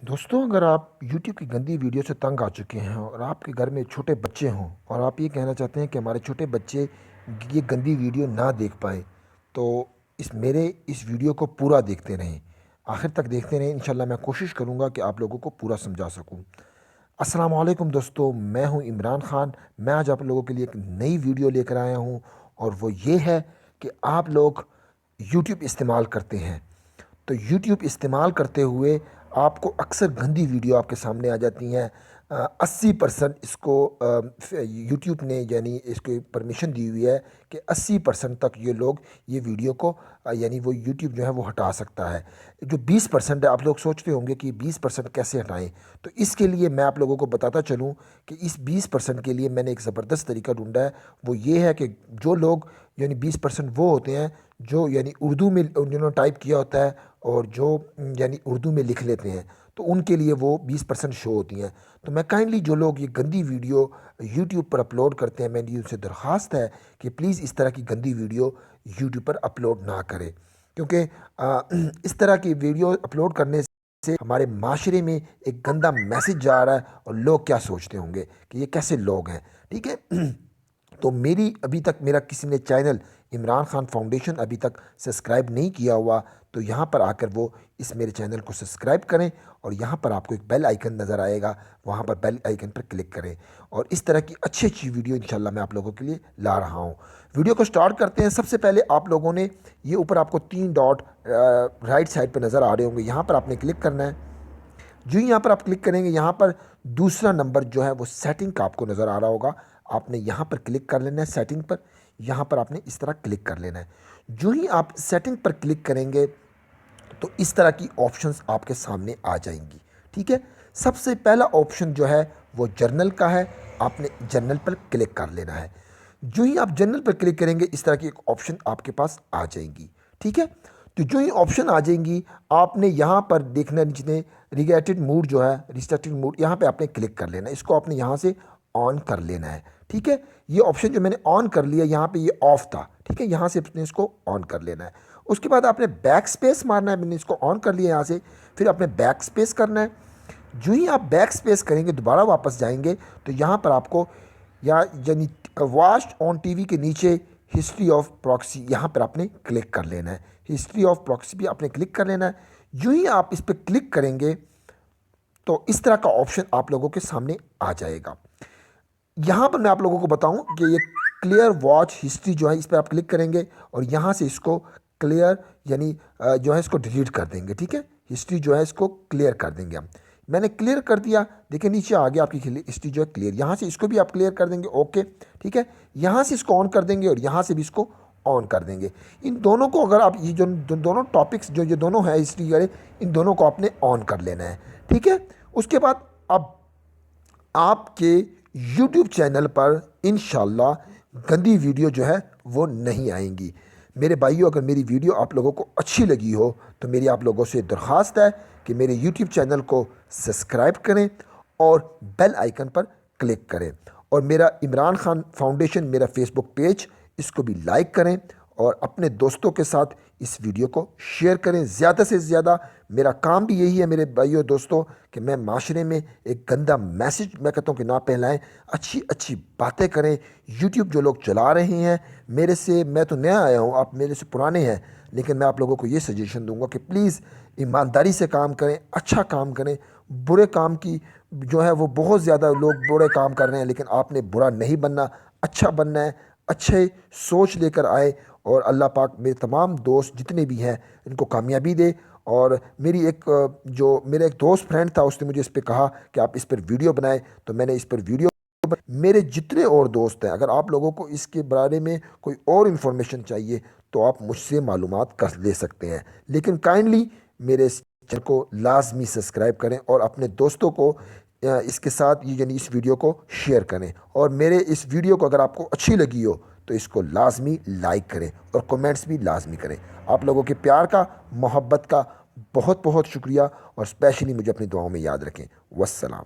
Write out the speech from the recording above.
दोस्तों, अगर आप YouTube की गंदी वीडियो से तंग आ चुके हैं और आपके घर में छोटे बच्चे हों और आप ये कहना चाहते हैं कि हमारे छोटे बच्चे ये गंदी वीडियो ना देख पाएँ, तो इस वीडियो को पूरा देखते रहें। आखिर तक देखते रहें। इंशाल्लाह मैं कोशिश करूँगा कि आप लोगों को पूरा समझा सकूँ। अस्सलाम वालेकुम दोस्तों, मैं हूँ इमरान ख़ान। मैं आज आप लोगों के लिए एक नई वीडियो लेकर आया हूँ और वो ये है कि आप लोग YouTube इस्तेमाल करते हैं, तो यूट्यूब इस्तेमाल करते हुए आपको अक्सर गंदी वीडियो आपके सामने आ जाती हैं। 80% इसको यूट्यूब ने यानी इसको परमिशन दी हुई है कि 80% तक ये लोग ये वीडियो को यानी वो यूट्यूब जो है वो हटा सकता है। जो 20% है, आप लोग सोचते होंगे कि 20% कैसे हटाएं, तो इसके लिए मैं आप लोगों को बताता चलूं कि इस 20% के लिए मैंने एक ज़बरदस्त तरीका ढूंढा है। वो ये है कि जो लोग यानी 20% वो होते हैं जो यानी उर्दू में जिन्होंने टाइप किया होता है और जो यानी उर्दू में लिख लेते हैं, तो उनके लिए वो 20% शो होती हैं। तो मैं काइंडली जो लोग ये गंदी वीडियो यूट्यूब पर अपलोड करते हैं, मेरी उनसे दरख्वास्त है कि प्लीज़ इस तरह की गंदी वीडियो यूट्यूब पर अपलोड ना करें, क्योंकि इस तरह की वीडियो अपलोड करने से हमारे माशरे में एक गंदा मैसेज जा रहा है और लोग क्या सोचते होंगे कि ये कैसे लोग हैं। ठीक है। तो मेरी अभी तक मेरा किसी ने चैनल इमरान खान फाउंडेशन अभी तक सब्सक्राइब नहीं किया हुआ, तो यहाँ पर आकर वो इस मेरे चैनल को सब्सक्राइब करें और यहाँ पर आपको एक बेल आइकन नज़र आएगा, वहाँ पर बेल आइकन पर क्लिक करें और इस तरह की अच्छी अच्छी वीडियो इंशाल्लाह मैं आप लोगों के लिए ला रहा हूँ। वीडियो को स्टार्ट करते हैं। सबसे पहले आप लोगों ने ये ऊपर आपको 3 डॉट राइट साइड पर नज़र आ रहे होंगे, यहाँ पर आपने क्लिक करना है। जो ही यहाँ पर आप क्लिक करेंगे, यहाँ पर दूसरा नंबर जो है वो सेटिंग का आपको नज़र आ रहा होगा, आपने यहाँ पर क्लिक कर लेना है। सेटिंग पर यहाँ पर आपने इस तरह क्लिक कर लेना है। जो ही आप सेटिंग पर क्लिक करेंगे तो इस तरह की ऑप्शंस आपके सामने आ जाएंगी। ठीक है। सबसे पहला ऑप्शन जो है वो जर्नल का है, आपने जर्नल पर क्लिक कर लेना है। जो ही आप जर्नल पर क्लिक करेंगे इस तरह की एक ऑप्शन आपके पास आ जाएंगी। ठीक है। तो जो ही ऑप्शन आ जाएंगी, आपने यहाँ पर देखना नीचे रिगेटेड मूड जो है रिस्ट्रिक्टेड मूड, यहाँ पे आपने क्लिक कर लेना है। इसको आपने यहाँ से ऑन कर लेना है। ठीक है। ये ऑप्शन जो मैंने ऑन कर लिया, यहाँ पे ये ऑफ था। ठीक है। यहाँ से आपने इसको ऑन कर लेना है। उसके बाद आपने बैक स्पेस मारना है। मैंने इसको ऑन कर लिया यहाँ से, फिर आपने बैक स्पेस करना है। जो ही आप बैक स्पेस करेंगे, दोबारा वापस जाएंगे, तो यहाँ पर आपको या यानी वॉच्ड ऑन टीवी के नीचे हिस्ट्री ऑफ प्रॉक्सी, यहाँ पर आपने क्लिक कर लेना है। हिस्ट्री ऑफ प्रॉक्सी भी आपने क्लिक कर लेना है। जो ही आप इस पर क्लिक करेंगे तो इस तरह का ऑप्शन आप लोगों के सामने आ जाएगा। यहाँ पर मैं आप लोगों को बताऊं कि ये क्लियर वॉच हिस्ट्री जो है, इस पर आप क्लिक करेंगे और यहाँ से इसको क्लियर यानी जो है इसको डिलीट कर देंगे। ठीक है। हिस्ट्री जो है इसको क्लियर कर देंगे हम। मैंने क्लियर कर दिया, देखिए नीचे आ गया आपकी हिस्ट्री जो है क्लियर। यहाँ से इसको भी आप क्लियर कर देंगे। ओके। ठीक है। यहाँ से इसको ऑन कर देंगे और यहाँ से भी इसको ऑन कर देंगे। इन दोनों को अगर आप ये जो दोनों टॉपिक्स जो ये दोनों हैं हिस्ट्री वाले, इन दोनों को आपने ऑन कर लेना है। ठीक है। उसके बाद अब आपके YouTube चैनल पर इंशाल्लाह गंदी वीडियो जो है वो नहीं आएंगी। मेरे भाइयों, अगर मेरी वीडियो आप लोगों को अच्छी लगी हो तो मेरी आप लोगों से दरख्वास्त है कि मेरे YouTube चैनल को सब्सक्राइब करें और बेल आइकन पर क्लिक करें और मेरा इमरान खान फाउंडेशन मेरा फेसबुक पेज, इसको भी लाइक करें और अपने दोस्तों के साथ इस वीडियो को शेयर करें ज़्यादा से ज़्यादा। मेरा काम भी यही है मेरे भाइयों दोस्तों कि मैं माशरे में एक गंदा मैसेज मैं कहता हूँ कि ना फैलाएं, अच्छी अच्छी बातें करें। यूट्यूब जो लोग चला रहे हैं, मेरे से मैं तो नया आया हूँ, आप मेरे से पुराने हैं, लेकिन मैं आप लोगों को ये सजेशन दूंगा कि प्लीज़ ईमानदारी से काम करें, अच्छा काम करें। बुरे काम की जो है वो बहुत ज़्यादा लोग बुरे काम कर रहे हैं, लेकिन आपने बुरा नहीं बनना, अच्छा बनना है। अच्छे सोच लेकर आए और अल्लाह पाक मेरे तमाम दोस्त जितने भी हैं इनको कामयाबी दे। और मेरी एक जो मेरा एक दोस्त फ्रेंड था, उसने मुझे इस पे कहा कि आप इस पर वीडियो बनाएं, तो मैंने इस पर वीडियो। मेरे जितने और दोस्त हैं, अगर आप लोगों को इसके बारे में कोई और इन्फॉर्मेशन चाहिए तो आप मुझसे मालूमात कर ले सकते हैं, लेकिन काइंडली मेरे इस चैनल को लाजमी सब्सक्राइब करें और अपने दोस्तों को इसके साथ ये यानी इस वीडियो को शेयर करें। और मेरे इस वीडियो को अगर आपको अच्छी लगी हो तो इसको लाजमी लाइक करें और कमेंट्स भी लाजमी करें। आप लोगों के प्यार का, मोहब्बत का बहुत बहुत शुक्रिया और स्पेशली मुझे अपनी दुआओं में याद रखें। वस्सलाम।